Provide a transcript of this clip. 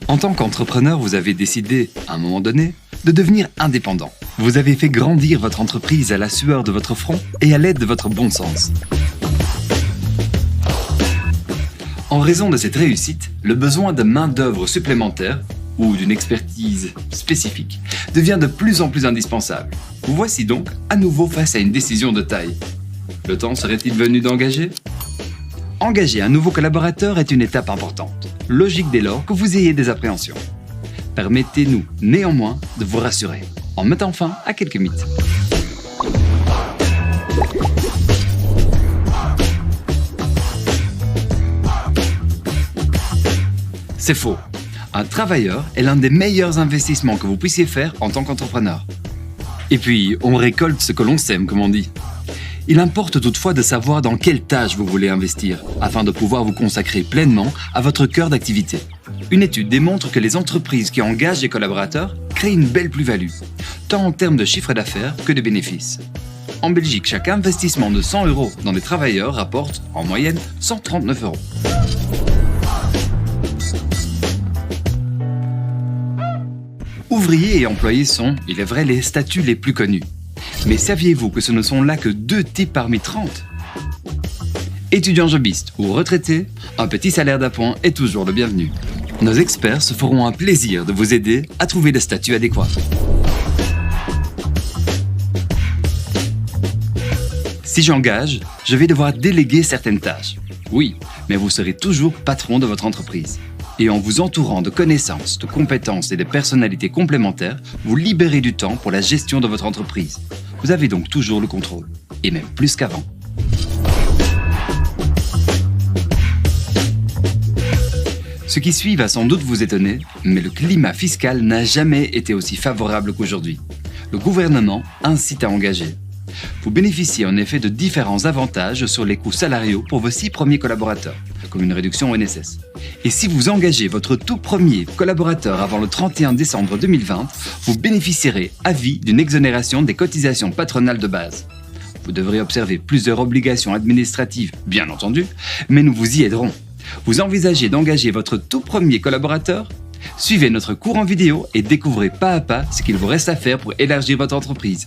En tant qu'entrepreneur, vous avez décidé, à un moment donné, de devenir indépendant. Vous avez fait grandir votre entreprise à la sueur de votre front et à l'aide de votre bon sens. En raison de cette réussite, le besoin de main-d'œuvre supplémentaire ou d'une expertise spécifique devient de plus en plus indispensable. Vous voici donc à nouveau face à une décision de taille. Le temps serait-il venu d'engager ? Engager un nouveau collaborateur est une étape importante, logique dès lors que vous ayez des appréhensions. Permettez-nous néanmoins de vous rassurer, en mettant fin à quelques mythes. C'est faux. Un travailleur est l'un des meilleurs investissements que vous puissiez faire en tant qu'entrepreneur. Et puis, on récolte ce que l'on sème, comme on dit. Il importe toutefois de savoir dans quelle tâche vous voulez investir, afin de pouvoir vous consacrer pleinement à votre cœur d'activité. Une étude démontre que les entreprises qui engagent des collaborateurs créent une belle plus-value, tant en termes de chiffre d'affaires que de bénéfices. En Belgique, chaque investissement de 100 € dans des travailleurs rapporte, en moyenne, 139 €. Ouvriers et employés sont, il est vrai, les statuts les plus connus. Mais saviez-vous que ce ne sont là que 2 types parmi 30 ? Étudiants jobistes ou retraités, un petit salaire d'appoint est toujours le bienvenu. Nos experts se feront un plaisir de vous aider à trouver le statut adéquat. Si j'engage, je vais devoir déléguer certaines tâches. Oui, mais vous serez toujours patron de votre entreprise. Et en vous entourant de connaissances, de compétences et de personnalités complémentaires, vous libérez du temps pour la gestion de votre entreprise. Vous avez donc toujours le contrôle, et même plus qu'avant. Ce qui suit va sans doute vous étonner, mais le climat fiscal n'a jamais été aussi favorable qu'aujourd'hui. Le gouvernement incite à engager. Vous bénéficiez en effet de différents avantages sur les coûts salariaux pour vos 6 premiers collaborateurs, comme une réduction au NSS. Et si vous engagez votre tout premier collaborateur avant le 31 décembre 2020, vous bénéficierez à vie d'une exonération des cotisations patronales de base. Vous devrez observer plusieurs obligations administratives, bien entendu, mais nous vous y aiderons. Vous envisagez d'engager votre tout premier collaborateur ? Suivez notre cours en vidéo et découvrez pas à pas ce qu'il vous reste à faire pour élargir votre entreprise.